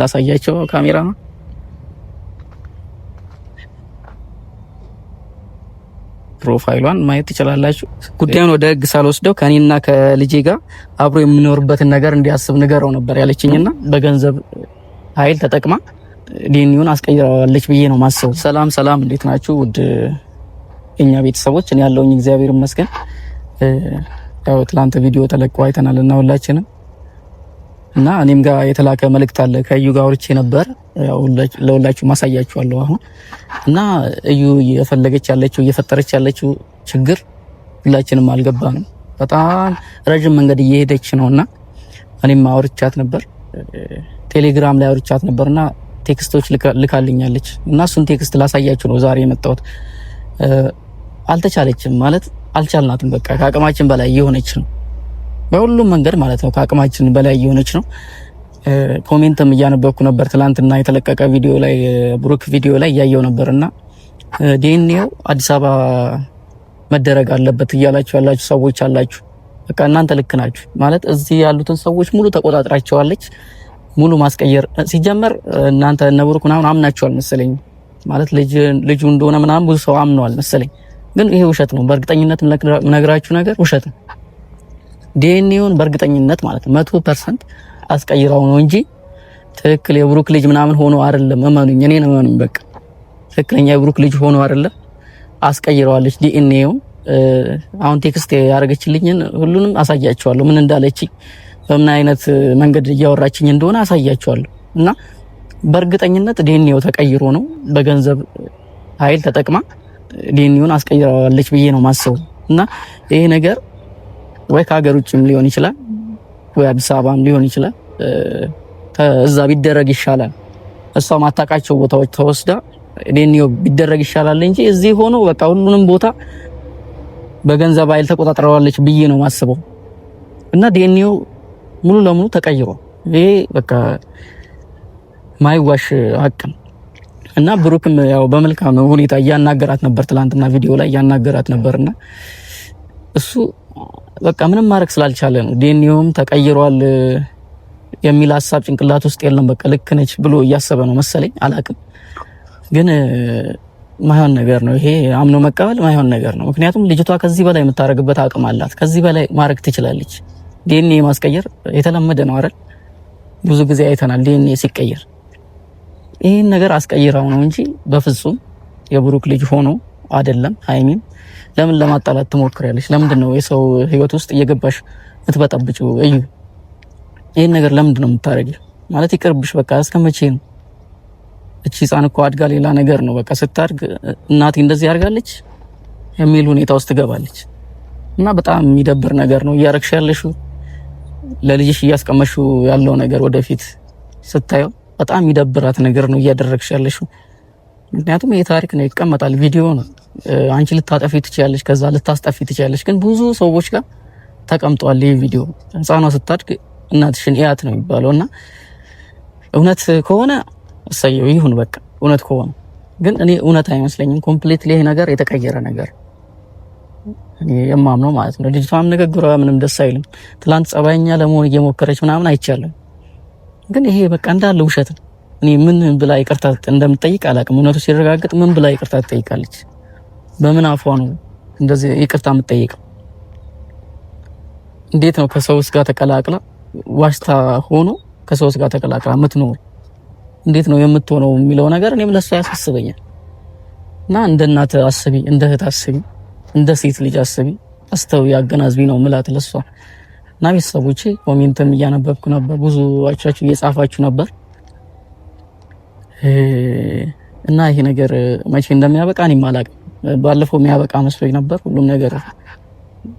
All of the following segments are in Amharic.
ላሳያቸው ካሜራ ነው። ፕሮፋይሏን ማየት ትችላላችሁ። ጉዳዩን ወደ ህግ ሳልወስደው ከኔና ከልጄ ጋር አብሮ የምኖርበትን ነገር እንዲያስብ ንገረው ነበር ያለችኝና በገንዘብ ኃይል ተጠቅማ ዲኤንኤውን አስቀይራዋለች ብዬ ነው ማሰብ። ሰላም እንዴት ናችሁ ውድ የኛ ቤተሰቦች? እኔ ያለውኝ እግዚአብሔር ይመስገን። ያው ትላንት ቪዲዮ ተለቆ አይተናልና ሁላችንም እና እኔም ጋር የተላከ መልእክት አለ ከእዩ ጋር አውርቼ ነበር። ያው ለሁላችሁ ማሳያችኋለሁ አሁን እና እዩ እየፈለገች ያለችው እየፈጠረች ያለችው ችግር ሁላችንም አልገባንም። በጣም ረጅም መንገድ እየሄደች ነውና እኔም አውርቻት ነበር፣ ቴሌግራም ላይ አውርቻት ነበርና ቴክስቶች ልካልኛለች እና እሱን ቴክስት ላሳያችሁ ነው ዛሬ የመጣሁት። አልተቻለችም ማለት አልቻልናትም። በቃ ከአቅማችን በላይ እየሆነች ነው በሁሉም መንገድ ማለት ነው። ከአቅማችን በላይ እየሆነች ነው። ኮሜንትም እያነበብኩ ነበር ትላንትና የተለቀቀ ቪዲዮ ላይ ብሩክ ቪዲዮ ላይ እያየው ነበርና ዲኤንኤው አዲስ አበባ መደረግ አለበት እያላችሁ ያላችሁ ሰዎች አላችሁ። በቃ እናንተ ልክ ናችሁ ማለት እዚህ ያሉትን ሰዎች ሙሉ ተቆጣጥራቸዋለች። ሙሉ ማስቀየር ሲጀመር እናንተ እነ ብሩክ ምናምን አምናችኋል መሰለኝ ማለት ልጁ እንደሆነ ምናምን ብዙ ሰው አምነዋል መሰለኝ። ግን ይሄ ውሸት ነው። በእርግጠኝነት ነግራችሁ ነገር ውሸት ነው። ዲኤንኤውን በእርግጠኝነት ማለት 100% አስቀይራው ነው እንጂ ትክክል የብሩክ ልጅ ምናምን ሆኖ አይደለም። እመኑኝ፣ እኔን እመኑኝ። በቃ ትክክለኛ የብሩክ ልጅ ሆኖ አይደለም፣ አስቀይራዋለች ዲኤንኤውን። አሁን ቴክስት ያደረገችልኝን ሁሉንም አሳያችኋለሁ፣ ምን እንዳለችኝ፣ በምን አይነት መንገድ እያወራችኝ እንደሆነ አሳያችኋለሁ። እና በእርግጠኝነት ዲኤንኤው ተቀይሮ ነው በገንዘብ ኃይል ተጠቅማ ዲኤንኤውን አስቀይራዋለች ብዬ ነው ማሰቡ። እና ይሄ ነገር ወይ ከሀገር ውጭም ሊሆን ይችላል ወይ አዲስ አበባም ሊሆን ይችላል። እዛ ቢደረግ ይሻላል። እሷ ማታውቃቸው ቦታዎች ተወስዳ ዲኤንኤው ቢደረግ ይሻላል እንጂ እዚህ ሆኖ በቃ ሁሉንም ቦታ በገንዘብ ኃይል ተቆጣጥረዋለች ብዬ ነው ማስበው። እና ዲኤንኤው ሙሉ ለሙሉ ተቀይሯል። ይሄ በቃ ማይዋሽ ሀቅ ነው። እና ብሩክም ያው በመልካም ሁኔታ እያናገራት ነበር፣ ትላንትና ቪዲዮ ላይ እያናገራት ነበርና እሱ በቃ ምንም ማድረግ ስላልቻለ ነው ዲኤንኤውም ተቀይሯል የሚል ሐሳብ ጭንቅላት ውስጥ የለም። በቃ ልክ ነች ብሎ እያሰበ ነው መሰለኝ፣ አላቅም። ግን ማይሆን ነገር ነው ይሄ፣ አምኖ መቀበል ማይሆን ነገር ነው። ምክንያቱም ልጅቷ ከዚህ በላይ የምታረግበት አቅም አላት፣ ከዚህ በላይ ማድረግ ትችላለች። ዲኤንኤ ማስቀየር የተለመደ ነው አይደል? ብዙ ጊዜ አይተናል ዲኤንኤ ሲቀየር። ይሄን ነገር አስቀይራው ነው እንጂ በፍጹም የብሩክ ልጅ ሆኖ አይደለም። ሃይሚን ለምን ለማጣላት ትሞክሪያለሽ? ለምንድን ነው የሰው ህይወት ውስጥ እየገባሽ ምትበጠብጪው? እዩ፣ ይሄን ነገር ለምንድን ነው የምታረጊው? ማለት ይቅርብሽ በቃ። እስከመቼ ነው? እቺ ህፃን እኮ አድጋ ሌላ ነገር ነው። በቃ ስታድግ እናቴ እንደዚህ ያርጋለች የሚል ሁኔታ ውስጥ ትገባለች። እና በጣም የሚደብር ነገር ነው እያረግሽ ያለሽው። ለልጅሽ እያስቀመሽው ያለው ነገር ወደፊት ስታየው በጣም ይደብራት ነገር ነው እያደረግሽ ያለሽው። ምክንያቱም ይሄ ታሪክ ነው፣ ይቀመጣል፣ ቪዲዮ ነው። አንቺ ልታጠፊ ትችያለሽ፣ ከዛ ልታስጠፊ ትችያለሽ። ግን ብዙ ሰዎች ጋር ተቀምጧል ይሄ ቪዲዮ። ህፃኗ ስታድግ እናትሽን እያት ነው የሚባለውና እውነት ከሆነ እሰየው ይሁን በቃ እውነት ከሆነ። ግን እኔ እውነት አይመስለኝም። ኮምፕሊትሊ ይሄ ነገር የተቀየረ ነገር እኔ የማምነው ማለት ነው። ልጅቷም ንግግሯ ምንም ደስ አይልም። ትላንት ጸባይኛ ለመሆን እየሞከረች ምናምን አይቻልም። ግን ይሄ በቃ እንዳለ ውሸት ነው። እኔ ምን ብላ ይቅርታ እንደምትጠይቅ አላውቅም። እውነቱ ሲረጋገጥ ምን ብላ ይቅርታ ትጠይቃለች? በምን አፏ ነው እንደዚህ ይቅርታ የምትጠይቀው? እንዴት ነው ከሰውስ ጋር ተቀላቅላ ዋሽታ ሆኖ ከሰውስ ጋር ተቀላቅላ የምትኖር? እንዴት ነው የምትሆነው የሚለው ነገር እኔም ለሷ ያሳስበኛል። እና እንደ እናት አስቢ፣ እንደ እህት አስቢ፣ እንደ ሴት ልጅ አስቢ፣ አስተውይ፣ አገናዝቢ ነው ምላት ለሷ። እና ቤተሰቦቼ ኮሜንትም እያነበብኩ ነበር፣ ብዙ አቻችሁ እየጻፋችሁ ነበር። እና ይሄ ነገር መቼ እንደሚያበቃ እኔም አላውቅም። ባለፈው የሚያበቃ መስሎኝ ነበር፣ ሁሉም ነገር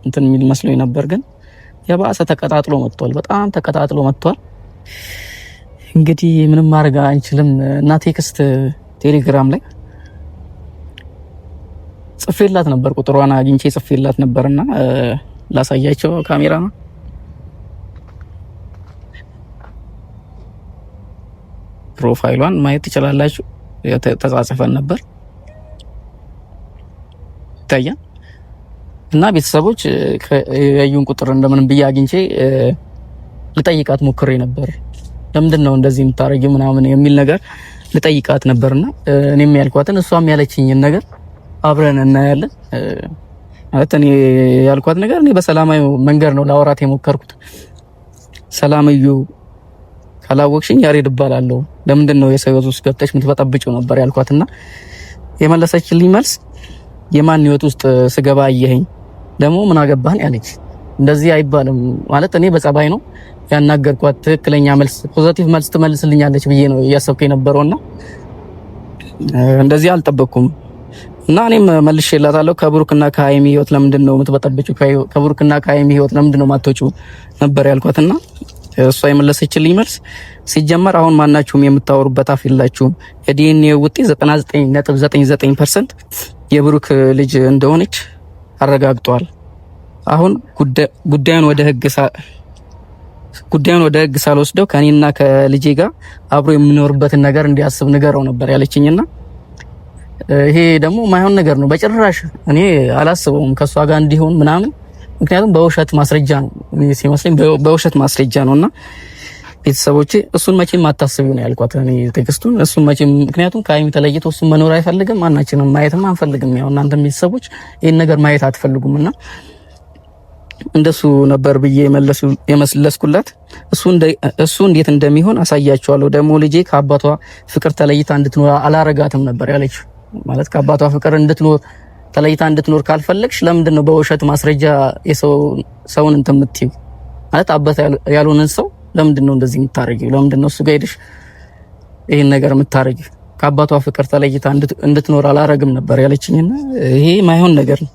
እንትን የሚል መስሎኝ ነበር። ግን የባሰ ተቀጣጥሎ መጥቷል፣ በጣም ተቀጣጥሎ መጥቷል። እንግዲህ ምንም ማድረግ አንችልም። እና ቴክስት ቴሌግራም ላይ ጽፌላት ነበር፣ ቁጥሯን አግኝቼ ጽፌላት ነበርና ላሳያቸው ካሜራ ነው። ፕሮፋይሏን ማየት ትችላላችሁ። ተጻጽፈን ነበር ይታያል። እና ቤተሰቦች የዩን ቁጥር እንደምንም ብዬ አግኝቼ ልጠይቃት ሞክሬ ነበር። ለምንድነው እንደዚህ የምታረጊው ምናምን የሚል ነገር ልጠይቃት ነበርና እኔም ያልኳትን እሷም ያለችኝን ነገር አብረን እናያለን። ማለት እኔ ያልኳት ነገር እኔ በሰላማዊ መንገድ ነው ላወራት የሞከርኩት። ሰላምዩ ካላወቅሽኝ ያሬድ እባላለሁ፣ ለምንድነው የሰው ሕይወት ውስጥ ገብተሽ የምትበጠብጪው ነበር ያልኳትና የመለሰችልኝ መልስ የማን ሕይወት ውስጥ ስገባ አየኸኝ ደግሞ ምን አገባህን ያለች። እንደዚህ አይባልም ማለት እኔ በጸባይ ነው ያናገርኳት። ትክክለኛ መልስ ፖዚቲቭ መልስ ትመልስልኛለች ብዬ ነው እያሰብኩ የነበረውና እንደዚህ አልጠበቅኩም። እና እኔም መልሼላታለሁ ከብሩክና ከሀይሚ ሕይወት ለምንድነው የምትበጠብጪው? ከብሩክና ከሀይሚ ሕይወት ለምንድነው ማትወጪው ነበር ያልኳትና እሷ የመለሰችልኝ መልስ ሲጀመር አሁን ማናችሁም የምታወሩበት አፍ የላችሁም። የዲኤንኤ ውጤት 99.99% የብሩክ ልጅ እንደሆነች አረጋግጧል። አሁን ጉዳዩን ወደ ህግ ሳልወስደው ከኔና ከልጄ ጋር አብሮ የምኖርበትን ነገር እንዲያስብ ንገረው ነበር ያለችኝና ይሄ ደግሞ ማይሆን ነገር ነው። በጭራሽ እኔ አላስበውም ከሷ ጋር እንዲሆን ምናምን። ምክንያቱም በውሸት ማስረጃ ነው ሲመስለኝ፣ በውሸት ማስረጃ ነውና ቤተሰቦቼ እሱን መቼም አታስቢው ነው ያልኳት እኔ ቴክስቱን። እሱን መቼም ምክንያቱም ከሀይሚ ተለይቶ እሱን መኖር አይፈልግም፣ ማናችንም ማየትም አንፈልግም። ያው እናንተ ቤተሰቦች ይሄን ነገር ማየት አትፈልጉምና እንደሱ ነበር ብዬ የመለስኩላት። እሱ እንዴት እንደሚሆን አሳያቸዋለሁ። ደግሞ ልጄ ከአባቷ ፍቅር ተለይታ እንድትኖር አላረጋትም ነበር ያለችው። ማለት ከአባቷ ፍቅር ተለይታ እንድትኖር ካልፈለግሽ ለምንድነው በውሸት ማስረጃ ሰውን እንትን የምትይው? ማለት አባት ያልሆነን ሰው ለምንድነው እንደዚህ የምታረጊው? ለምንድነው እሱ ጋር ሄደሽ ይሄን ነገር የምታረጊው? ከአባቷ ፍቅር ተለይታ እንድትኖር አላረግም ነበር ያለችኝና ይሄ ማይሆን ነገር ነው።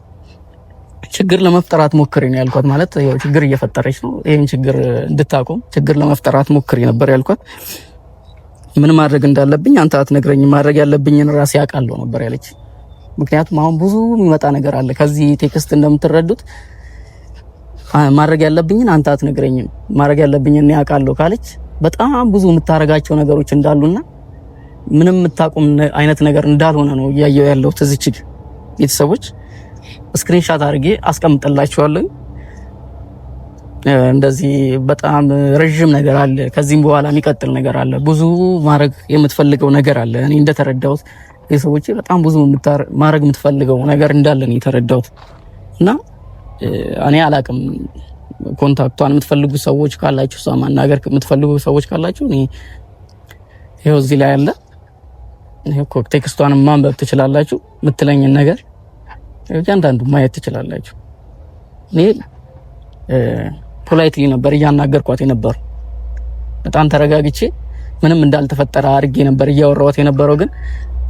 ችግር ለመፍጠር አትሞክሪ ነው ያልኳት። ማለት ያው ችግር እየፈጠረች ነው። ይሄን ችግር እንድታቆም ችግር ለመፍጠር አትሞክሪ ነበር ያልኳት። ምን ማድረግ እንዳለብኝ አንተ አትነግረኝም፣ ማድረግ ያለብኝን ራሴ አውቃለሁ ነበር ያለች። ምክንያቱም አሁን ብዙ የሚመጣ ነገር አለ ከዚህ ቴክስት እንደምትረዱት። ማድረግ ያለብኝን አንተ አትነግረኝም፣ ማድረግ ያለብኝን እኔ አውቃለሁ ካለች በጣም ብዙ የምታረጋቸው ነገሮች እንዳሉና ምንም የምታቆም አይነት ነገር እንዳልሆነ ነው እያየሁ ያለሁት። እዚች ቤተሰቦች ስክሪንሻት አድርጌ አስቀምጥላችኋለሁ። እንደዚህ በጣም ረጅም ነገር አለ፣ ከዚህም በኋላ የሚቀጥል ነገር አለ፣ ብዙ ማድረግ የምትፈልገው ነገር አለ። እኔ እንደተረዳሁት ቤተሰቦቼ በጣም ብዙ ማድረግ የምትፈልገው ነገር እንዳለ ነው የተረዳሁት። እና እኔ አላቅም፣ ኮንታክቷን የምትፈልጉ ሰዎች ካላችሁ፣ እሷ ማናገር የምትፈልጉ ሰዎች ካላችሁ እኔ ይኸው እዚህ ላይ አለ። ይሄው ቴክስቷን ማንበብ ትችላላችሁ። የምትለኝን ነገር እያንዳንዱ ማየት ትችላላችሁ። እኔ ፖላይትሊ ነበር እያናገርኳት የነበረው። በጣም ተረጋግቼ ምንም እንዳልተፈጠረ አድርጌ ነበር እያወራኋት የነበረው። ግን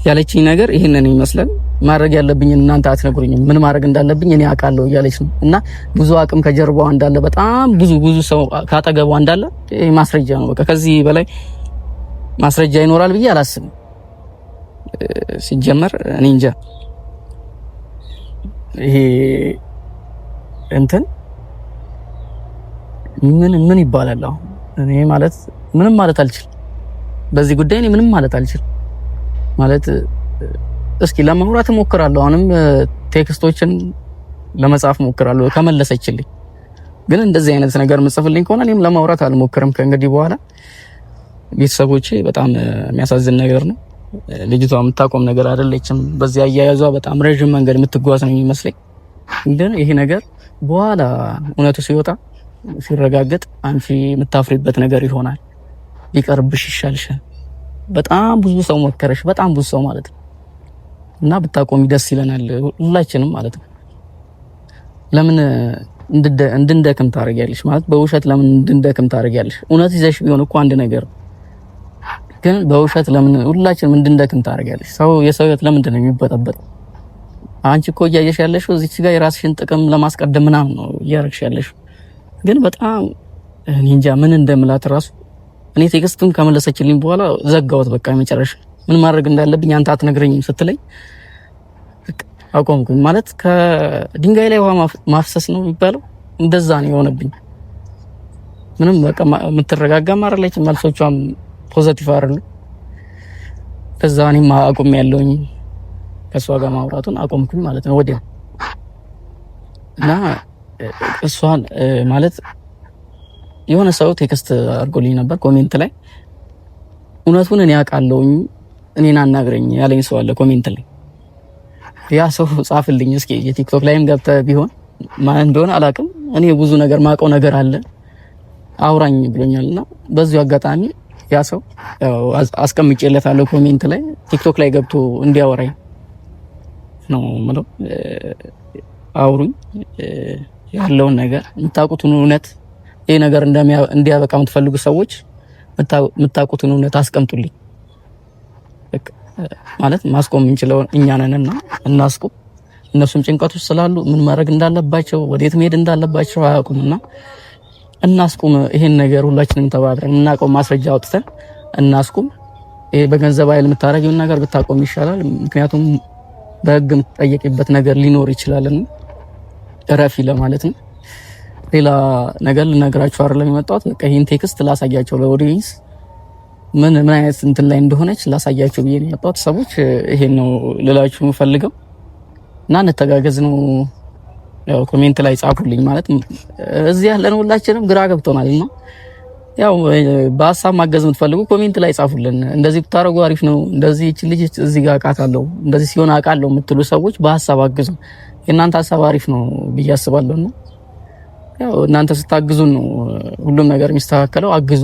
ያለችኝ ነገር ይሄንን ይመስላል። ማድረግ ያለብኝን እናንተ አትነግሩኝም፣ ምን ማድረግ እንዳለብኝ እኔ አውቃለሁ እያለች ነው። እና ብዙ አቅም ከጀርባዋ እንዳለ፣ በጣም ብዙ ሰው ካጠገቧ እንዳለ ይሄ ማስረጃ ነው። በቃ ከዚህ በላይ ማስረጃ ይኖራል ብዬ አላስብም። ሲጀመር እኔ እንጃ ይሄ እንትን ምን ይባላል? አሁን እኔ ማለት ምንም ማለት አልችልም በዚህ ጉዳይ። እኔ ምንም ማለት አልችልም ማለት እስኪ ለማውራት እሞክራለሁ። አሁንም ቴክስቶችን ለመጻፍ እሞክራለሁ ከመለሰችልኝ። ግን እንደዚህ አይነት ነገር መጽፍልኝ ከሆነ እኔም ለማውራት አልሞክርም ከእንግዲህ በኋላ። ቤተሰቦቼ በጣም የሚያሳዝን ነገር ነው። ልጅቷ የምታቆም ነገር አይደለችም። በዚህ አያያዟ በጣም ረጅም መንገድ የምትጓዝ ነው የሚመስለኝ። ግን ይሄ ነገር በኋላ እውነቱ ሲወጣ ሲረጋገጥ አንቺ የምታፍሪበት ነገር ይሆናል። ሊቀርብሽ ይሻልሻል። በጣም ብዙ ሰው መከረሽ፣ በጣም ብዙ ሰው ማለት ነው። እና ብታቆሚ ደስ ይለናል ሁላችንም ማለት ነው። ለምን እንድንደክም ታደርጊያለሽ? ማለት በውሸት ለምን እንድንደክም ታደርጊያለሽ? እውነት ይዘሽ ቢሆን እኮ አንድ ነገር፣ ግን በውሸት ለምን ሁላችንም እንድንደክም ታደርጊያለሽ? የሰው ሕይወት ለምንድን ነው የሚበጠበጥ? አንቺ እኮ እያየሽ ያለሽው እዚች ጋር የራስሽን ጥቅም ለማስቀደም ምናምን ነው እያረግሽ ያለሽው። ግን በጣም እኔ እንጃ ምን እንደምላት ራሱ። እኔ ቴክስቱን ከመለሰችልኝ በኋላ ዘጋሁት በቃ መጨረሻ። ምን ማድረግ እንዳለብኝ አንተ አትነግረኝም ስትለኝ አቆምኩኝ። ማለት ከድንጋይ ላይ ውሃ ማፍሰስ ነው የሚባለው፣ እንደዛ ነው የሆነብኝ። ምንም በቃ የምትረጋጋም አይደለችም፣ መልሶቿም ፖዚቲቭ አይደሉም። ከዛ እኔም አቆም ያለውኝ ከሷ ጋር ማውራቱን አቆምኩኝ ማለት ነው ወዲያው። እና እሷን ማለት የሆነ ሰው ቴክስት አድርጎልኝ ነበር ኮሜንት ላይ እውነቱን እኔ አውቃለሁኝ እኔን አናግረኝ ያለኝ ሰው አለ ኮሜንት ላይ። ያ ሰው ጻፍልኝ እስኪ የቲክቶክ ላይም ገብተህ ቢሆን ማን እንደሆነ አላውቅም። እኔ ብዙ ነገር ማውቀው ነገር አለ አውራኝ ብሎኛልና በዚሁ አጋጣሚ ያ ሰው አስቀምጬለታለሁ ኮሜንት ላይ ቲክቶክ ላይ ገብቶ እንዲያወራኝ ነው ማለት አውሩኝ ያለውን ነገር የምታውቁትን እውነት ይሄ ነገር እንዲያበቃ የምትፈልጉ ሰዎች የምታውቁትን እውነት አስቀምጡልኝ። ማለት ማስቆም እንችለው እኛ ነንና እናስቆም። እነሱም ጭንቀት ውስጥ ስላሉ ምን ማድረግ እንዳለባቸው ወዴት መሄድ እንዳለባቸው አያውቁምና እናስቆም። ይሄን ነገር ሁላችንም ተባብረን እናቆም። ማስረጃ አውጥተን እናስቆም። ይሄ በገንዘብ ኃይል የምታረጊውን ነገር ብታቆም ይሻላል። ምክንያቱም በህግ የምትጠየቅበት ነገር ሊኖር ይችላልና እረፊ ለማለት ነው። ሌላ ነገር ልነግራችሁ አይደለም የመጣሁት። በቃ ይሄን ቴክስት ላሳያቸው ለኦዲየንስ ምን አይነት እንትን ላይ እንደሆነች ላሳያቸው ብዬ ነው የመጣሁት። ሰዎች ይሄን ነው ልላችሁ የምፈልገው እና እንተጋገዝ ነው። ያው ኮሜንት ላይ ጻፉልኝ። ማለት እዚህ ያለን ሁላችንም ግራ ገብቶናል እና ያው በሀሳብ ማገዝ የምትፈልጉ ኮሜንት ላይ ጻፉልን። እንደዚህ ብታረጉ አሪፍ ነው፣ እንደዚህ እቺ ልጅ እዚህ ጋር አውቃታለሁ፣ እንደዚህ ሲሆን አውቃለሁ የምትሉ ሰዎች በሀሳብ አግዙ። የእናንተ ሀሳብ አሪፍ ነው ብዬ አስባለሁና ያው እናንተ ስታግዙን ነው ሁሉም ነገር የሚስተካከለው። አግዙ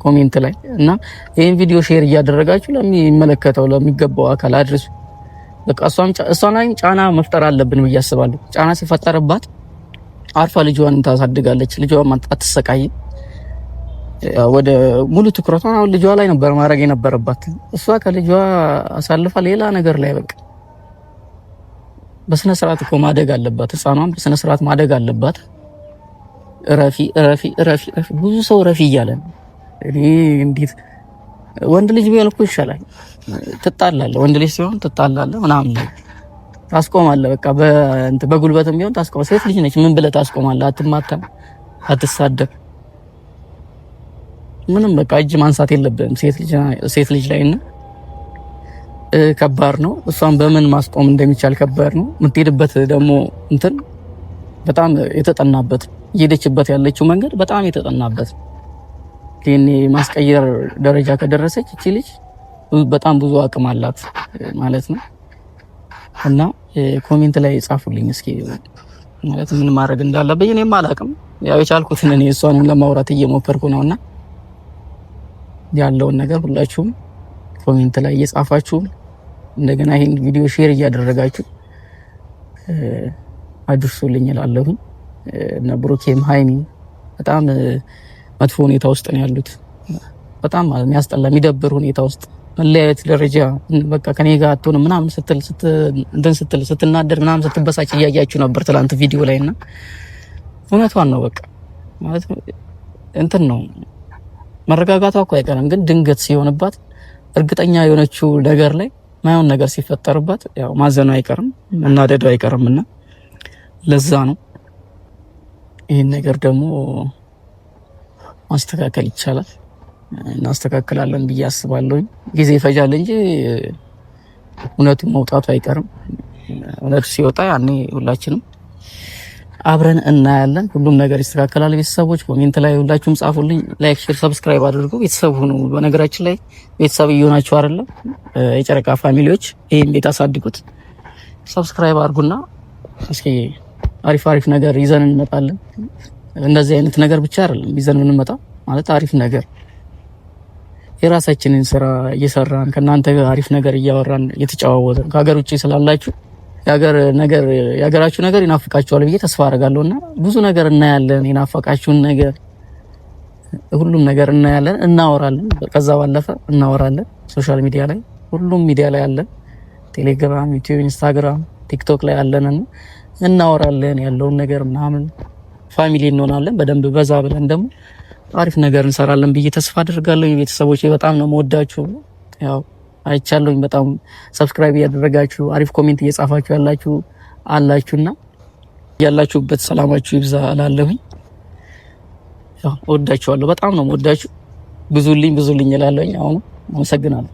ኮሜንት ላይ እና ይሄን ቪዲዮ ሼር እያደረጋችሁ ለሚመለከተው ለሚገባው አካል አድርሱ። በቃ እሷን ላይ ጫና መፍጠር አለብን ብዬ አስባለሁ። ጫና ሲፈጠርባት አርፋ ልጇን ታሳድጋለች። ልጇን አትሰቃይም። ወደ ሙሉ ትኩረቷን አሁን ልጇ ላይ ነበር ማድረግ የነበረባት። እሷ ከልጇ አሳልፋ ሌላ ነገር ላይ በቃ በስነ ስርዓት እኮ ማደግ አለባት። ህፃኗን በስነ ስርዓት ማደግ አለባት። እረፊ እረፊ እረፊ። ብዙ ሰው እረፊ እያለ ነው። እኔ እንዴት ወንድ ልጅ ቢሆን እኮ ይሻላል። ትጣላለህ፣ ወንድ ልጅ ሲሆን ትጣላለህ ምናምን ታስቆማለህ። በቃ በጉልበትም ቢሆን ታስቆማለህ። ሴት ልጅ ነች፣ ምን ብለህ ታስቆማለህ? አትማታም፣ አትሳደብ፣ ምንም በቃ እጅ ማንሳት የለብህም ሴት ልጅ ላይ እና ከባድ ነው። እሷን በምን ማስቆም እንደሚቻል ከባድ ነው። የምትሄድበት ደግሞ እንትን በጣም የተጠናበት እየሄደችበት ያለችው መንገድ በጣም የተጠናበት ዲኤንኤ ማስቀየር ደረጃ ከደረሰች እቺ ልጅ በጣም ብዙ አቅም አላት ማለት ነው። እና ኮሜንት ላይ ጻፉልኝ እስኪ ማለት ምን ማድረግ እንዳለብኝ እኔም አላውቅም። ያው የቻልኩትን እኔ እሷን ለማውራት እየሞከርኩ ነውና ያለውን ነገር ሁላችሁም ኮሜንት ላይ እየጻፋችሁ እንደገና ይሄን ቪዲዮ ሼር እያደረጋችሁ አድርሱልኝ እላለሁ። እና ብሩኬም ሃይሚ በጣም መጥፎ ሁኔታ ውስጥ ነው ያሉት። በጣም ማለት የሚያስጠላ የሚደብር ሁኔታ ውስጥ መለያየት ደረጃ በቃ ከኔ ጋር አትሆንም ምናምን ስትናደር ምናምን ስትበሳጭ እያያችሁ ነበር ትላንት ቪዲዮ ላይ እና እውነቷን ነው። በቃ ማለት እንትን ነው መረጋጋቷ እኮ አይቀርም፣ ግን ድንገት ሲሆንባት እርግጠኛ የሆነችው ነገር ላይ ማይሆን ነገር ሲፈጠርባት ያው ማዘኑ አይቀርም መናደዱ አይቀርምና ለዛ ነው። ይሄን ነገር ደግሞ ማስተካከል ይቻላል፣ እናስተካክላለን ብዬ አስባለሁ። ጊዜ ይፈጃል እንጂ እውነቱ መውጣቱ አይቀርም። እውነቱ ሲወጣ ያኔ ሁላችንም አብረን እናያለን። ሁሉም ነገር ይስተካከላል። ቤተሰቦች ኮሜንት ላይ ሁላችሁም ጻፉልኝ። ላይክ፣ ሼር፣ ሰብስክራይብ አድርጉ። ቤተሰብ ሁኑ። በነገራችን ላይ ቤተሰብ እየሆናችሁ አይደለም የጨረቃ ፋሚሊዎች፣ ይሄን ቤት አሳድጉት። ሰብስክራይብ አድርጉና እስኪ አሪፍ ነገር ይዘን እንመጣለን። እንደዚህ አይነት ነገር ብቻ አይደለም ይዘን የምንመጣው ማለት አሪፍ ነገር የራሳችንን ስራ እየሰራን ከናንተ ጋር አሪፍ ነገር እያወራን እየተጫዋወትን ከሀገር ውጪ ስላላችሁ የሀገራችሁ ነገር ይናፍቃችኋል ብዬ ተስፋ አደርጋለሁና ብዙ ነገር እናያለን። የናፈቃችሁን ነገር ሁሉም ነገር እናያለን፣ እናወራለን። ከዛ ባለፈ እናወራለን። ሶሻል ሚዲያ ላይ ሁሉም ሚዲያ ላይ አለን። ቴሌግራም፣ ዩቲዩብ፣ ኢንስታግራም፣ ቲክቶክ ላይ አለን። እናወራለን ያለውን ነገር ምናምን ፋሚሊ እንሆናለን። በደንብ በዛ ብለን ደግሞ አሪፍ ነገር እንሰራለን ብዬ ተስፋ አደርጋለሁ። ቤተሰቦቼ በጣም ነው የምወዳችሁ። ያው አይቻለሁኝ በጣም ሰብስክራይብ እያደረጋችሁ አሪፍ ኮሜንት እየጻፋችሁ አላችሁና ያላችሁበት ሰላማችሁ ይብዛ እላለሁኝ። ያው እወዳችኋለሁ። በጣም ነው የምወዳችሁ። ብዙልኝ እላለሁኝ። አሁን አመሰግናለሁ።